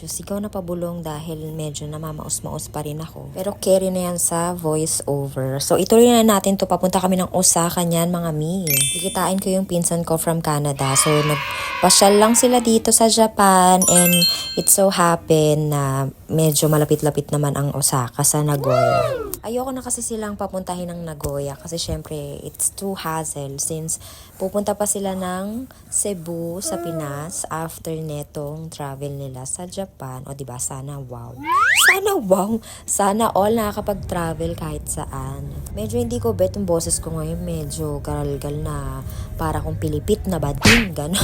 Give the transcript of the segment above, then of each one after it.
medyo sigaw na pabulong dahil medyo namamaos-maos pa rin ako. Pero carry na yan sa voice over. So ituloy na natin to. Papunta kami ng Osaka niyan mga mi. Kikitain ko yung pinsan ko from Canada. So nagpasyal lang sila dito sa Japan and it so happen na medyo malapit-lapit naman ang Osaka sa Nagoya. Ayoko na kasi silang papuntahin ng Nagoya kasi syempre it's too hassle since pupunta pa sila ng Cebu sa Pinas after netong travel nila sa Japan. O diba, sana wow. Sana wow. Sana all nakakapag-travel kahit saan. Medyo hindi ko bet yung boses ko ngayon. Medyo garalgal na para kung pilipit na bading. Gano'n.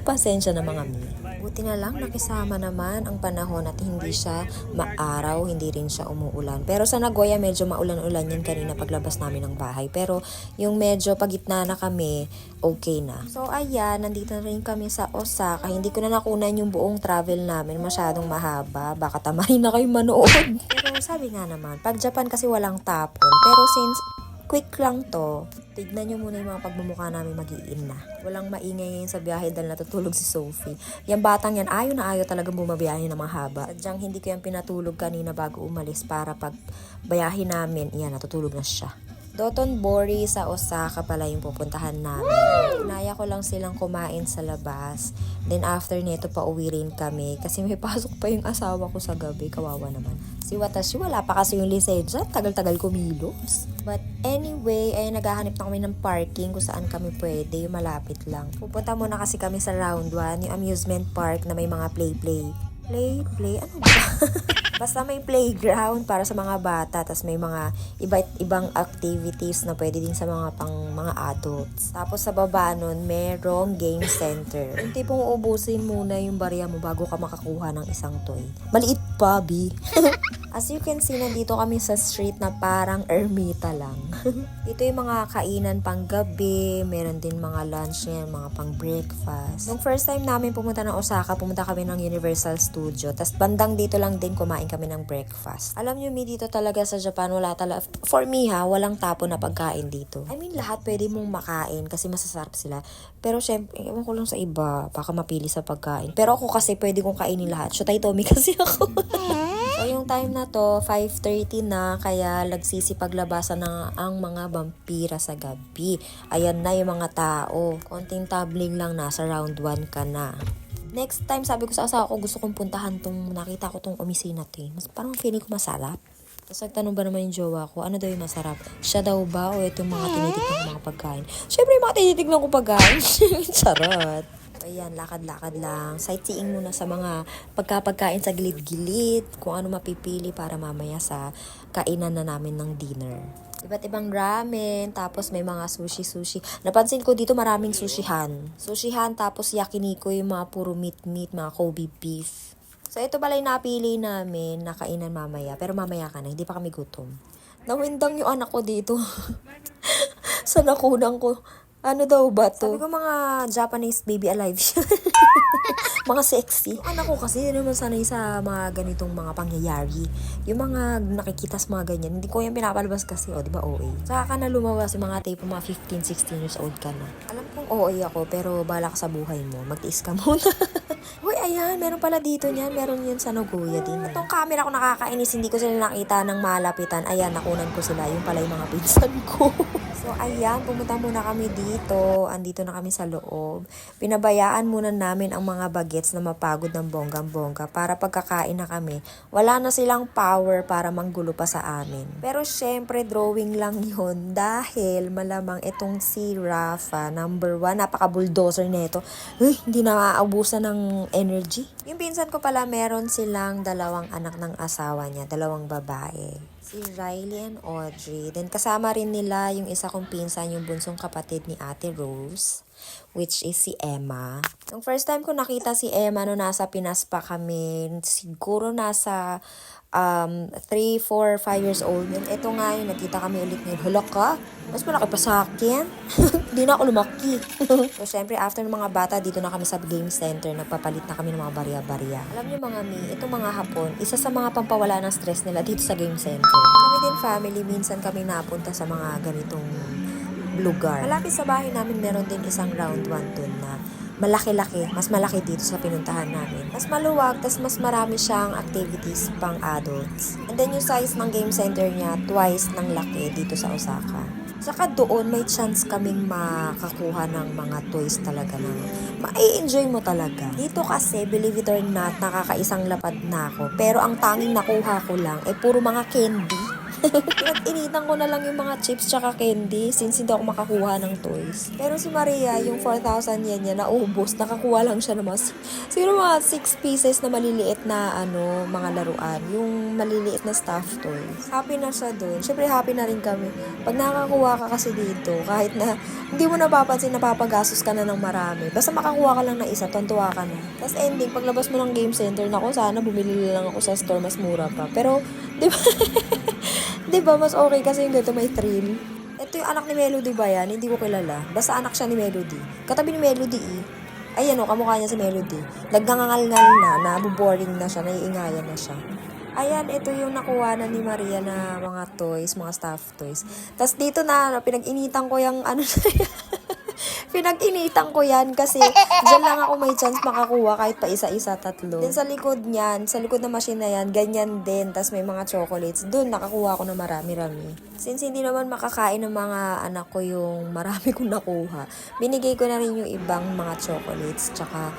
Pasensya na mga mi. Buti na lang nakisama naman ang panahon at hindi siya maaraw, hindi rin siya umuulan. Pero sa Nagoya medyo maulan-ulan yan kanina paglabas namin ng bahay. Pero yung medyo pagitna na kami, okay na. So ayan, nandito na rin kami sa Osaka. Hindi ko na nakunan yung buong travel namin. Masyadong mahaba. Baka tamarin na kayo manood. Pero sabi nga naman, pag Japan kasi walang tapon. Pero since quick lang to, tignan nyo muna yung mga pagmumukha namin mag-iin na. Walang maingay ngayon sa biyahe dahil natutulog si Sophie. Yung batang yan, ayaw na ayaw talagang bumabiyahe ng mahaba. Sadyang hindi ko yan pinatulog kanina bago umalis para pag bayahe namin, yan, natutulog na siya. Dotonbori sa Osaka pala yung pupuntahan namin. Inaya ko lang silang kumain sa labas. Then after nito pa uwi rin kami kasi may pasok pa yung asawa ko sa gabi. Kawawa naman. Si Watashi wala pa kasi yung lisensya. Tagal-tagal kumilos. But anyway, ay naghahanap na kami ng parking kung saan kami pwede. Yung malapit lang. Pupunta muna kasi kami sa round 1, yung amusement park na may mga play? Ano ba? Basta may playground para sa mga bata, tas may mga ibang activities na pwede din sa mga mga adults. Tapos sa baba nun, merong game center. Yung tipong uubusin muna yung barya mo bago ka makakuha ng isang toy. Maliit pa, B. As you can see, nandito kami sa street na parang ermita lang. Ito yung mga kainan pang gabi, meron din mga lunch yan, mga pang breakfast. Nung first time namin pumunta ng Osaka, pumunta kami ng Universal Studio. Tas bandang dito lang din kumain kami ng breakfast. Alam nyo, dito talaga sa Japan, wala talaga, for me ha, walang tapon na pagkain dito. I mean, lahat pwede mong makain kasi masasarap sila. Pero syempre, ewan ko lang sa iba, baka mapili sa pagkain. Pero ako kasi pwede kong kainin lahat. Shotay-tomi kasi ako. So, yung time na to, 5:30 na, kaya nagsisipaglabasan na ang mga vampira sa gabi. Ayan na yung mga tao. Konting tabling lang, nasa round 1 ka na. Next time, sabi ko sa asawa ko, gusto kong puntahan nakita ko tong omisina to. Parang feeling ko masarap. Tapos nagtanong ba naman yung jowa ko, ano daw yung masarap? Siya daw ba o itong mga tinitignan ko mga pagkain? Siyempre yung mga tinitignan ko pagkain. Charot. Ayan, lakad-lakad lang. Sightseeing muna sa mga pagkapagkain sa gilid-gilid. Kung ano mapipili para mamaya sa kainan na namin ng dinner. Iba't ibang ramen, tapos may mga sushi. Napansin ko dito maraming sushihan. Sushihan, tapos yakiniku yung mga puro meat, mga Kobe beef. So ito pala yung napili namin na kainan mamaya. Pero mamaya ka na, hindi pa kami gutom. Nawindang yung anak ko dito. Sa nakunan ko. Ano daw ba to? Sabi ko mga Japanese baby alive siya. Mga sexy. Yung anak ko kasi naman sanay sa mga ganitong mga pangyayari. Yung mga nakikita sa mga ganyan. Hindi ko yung pinapalabas kasi, di ba OA? Saka ka na lumabas yung mga tipo mga 15, 16 years old ka na. Alam kong OA ako, pero bala ka sa buhay mo. Magtiis ka muna. Uy, ayan, meron pala dito niyan. Meron yun sa Nagoya din. Itong camera ko nakakainis, hindi ko sila nakita ng malapitan. Ayan, nakunan ko sila. Yung pala yung mga pinsan ko. So, ayan, pumunta muna kami dito. Andito na kami sa loob. Pinabayaan muna namin ang mga bagets na mapagod ng bonggang-bongga para pagkakain na kami, wala na silang power para manggulo pa sa amin. Pero syempre, drawing lang yun dahil malamang itong si Rafa, number 1, napaka-bulldozer nito. Hindi na maaubusan ng energy. Yung pinsan ko pala, meron silang 2 anak ng asawa niya, 2 babae. Si Riley and Audrey. Then kasama rin nila yung isa kong pinsan, yung bunsong kapatid ni Ate Rose, which is si Emma. Yung first time ko nakita si Emma no nasa Pinas pa kami, siguro nasa 3, 4, 5 years old. Then ito nga yung nakita kami ulit ngayon. Hala ka? Mas malaki pa sa akin. Hindi na ako lumaki. So syempre after ng mga bata, dito na kami sa game center. Nagpapalit na kami ng mga barya-barya. Alam niyo mga mi, itong mga Hapon, isa sa mga pampawala ng stress nila dito sa game center. Kami din family, minsan kami napunta sa mga ganitong lugar. Malapit sa bahay namin meron din isang round 1 dun na malaki-laki, mas malaki dito sa pinuntahan namin. Mas maluwag, tas mas marami siyang activities pang adults. And then yung size ng game center niya, twice ng laki dito sa Osaka. Saka doon, may chance kaming makakuha ng mga toys talaga na ma-enjoy mo talaga. Dito kasi, believe it or not, nakakaisang lapad na ako. Pero ang tanging nakuha ko lang, puro mga candy. Pinag-initan ko na lang yung mga chips tsaka candy since hindi ako makakuha ng toys. Pero si Maria, yung 4,000 yen niya naubos, nakakuha lang siya ng siguro mga 6 pieces na maliliit na mga laruan. Yung maliliit na stuffed toys. Happy na siya dun. Siyempre happy na rin kami. Pag nakakuha ka kasi dito, kahit na hindi mo napapansin, napapagastos ka na ng marami. Basta makakuha ka lang ng isa, tontuwa ka na. Tapos ending, paglabas mo ng game center, naku, sana bumili lang ako sa store, mas mura pa. Pero, di ba? Diba, mas okay kasi yung ganito may thrill. Ito yung anak ni Melody ba yan? Hindi ko kilala. Basta anak siya ni Melody. Katabi ni Melody Ayan kamukha niya si Melody. Naggangangal-ngal na, nabuboring na siya, naiingayan na siya. Ayan, ito yung nakuha na ni Maria na mga toys, mga stuffed toys. Tapos dito na, pinag-initan ko yung pinag-initan ko yan kasi dyan lang ako may chance makakuha kahit pa isa-isa, tatlo. Then sa likod niyan, sa likod ng machine na yan, ganyan din. Tapos may mga chocolates. Doon nakakuha ko na marami-rami. Since hindi naman makakain ng mga anak ko yung marami kong nakuha, binigay ko na rin yung ibang mga chocolates tsaka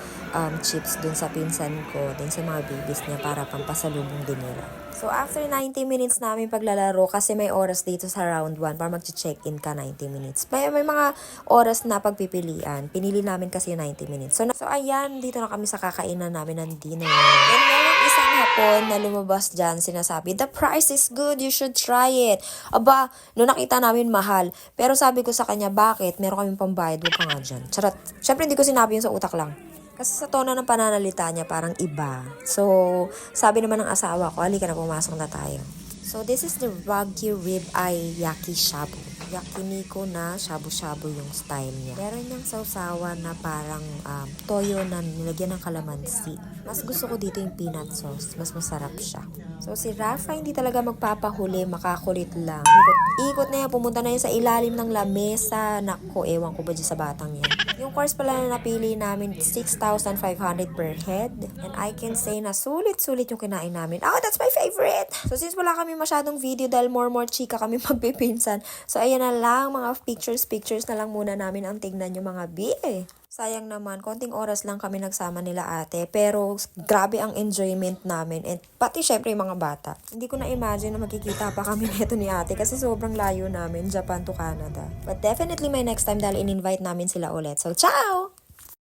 chips dun sa pinsan ko, dun sa mga babies niya para pampasalubong din nila. So, after 90 minutes namin paglalaro, kasi may oras dito sa round 1 para mag-check-in ka 90 minutes. May mga oras na pagpipilian. Pinili namin kasi 90 minutes. So, ayan, dito na kami sa kakainan namin ng dinner. And merong isang hapon na lumabas dyan, sinasabi, the price is good, you should try it. Aba, noong nakita namin mahal. Pero sabi ko sa kanya, bakit? Meron kaming pambayad, huwag ka nga dyan. Charot. Siyempre, hindi ko sinabi yun sa utak lang. Kasi sa tono ng pananalita niya, parang iba. So, sabi naman ng asawa ko, halika na, pumasok na tayo. So, this is the Wagyu Rib Eye Yaki Shabu. Yakiniko na shabu-shabu yung style niya. Meron niyang sausawan na parang toyo na nilagyan ng kalamansi. Mas gusto ko dito yung peanut sauce. Mas masarap siya. So, si Rafa hindi talaga magpapahuli, makakulit lang. Ikot na yan, pumunta na yan sa ilalim ng lamesa. Nako, ewan ko ba dyan sa batang yan. Yung course pala na napili namin, 6,500 per head. And I can say na sulit-sulit yung kinain namin. Oh, that's my favorite! So, since wala kami masyadong video dahil more chika kami magpipinsan. So, ayan na lang, mga pictures na lang muna namin ang tignan yung mga sayang naman, konting oras lang kami nagsama nila ate. Pero, grabe ang enjoyment namin. And pati syempre yung mga bata. Hindi ko na-imagine na magkikita pa kami neto ni ate kasi sobrang layo namin, Japan to Canada. But definitely my next time dahil in-invite namin sila ulit. So, ciao!